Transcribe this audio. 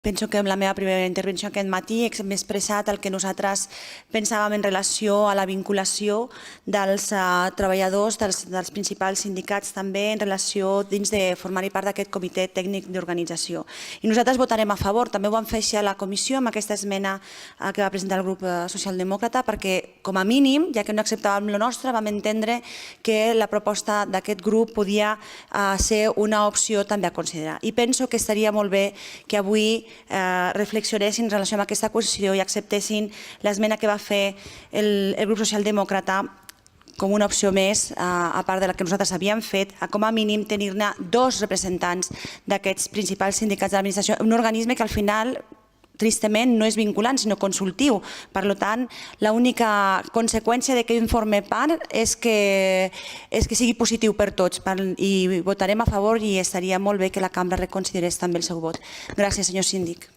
Penso que en la meva primera intervenció aquest matí hem expressat el que nosaltres pensàvem en relació a la vinculació dels treballadors dels principals sindicats també en relació dins de formar part d'aquest comitè tècnic d'organització. I nosaltres votarem a favor, també ho vam fer així a la comissió amb aquesta esmena que va presentar el grup socialdemòcrata perquè com a mínim, ja que no acceptàvem el nostre, vam entendre que la proposta d'aquest grup podia ser una opció també a considerar. I penso que estaria molt bé que avui reflexionessin en relació amb aquesta qüestió i acceptessin l'esmena que va fer el grup socialdemòcrata com una opció més, a part de la que nosaltres havíem fet, a com a mínim tenir-ne 2 representants d'aquests principals sindicats de l'administració, un organisme que al final tristament no és vinculant, sinó consultiu. Per tant, l'única conseqüència de que en forme part és que sigui positiu per tots i votarem a favor i estaria molt bé que la cambra reconsiderés també el seu vot. Gràcies, senyor síndic.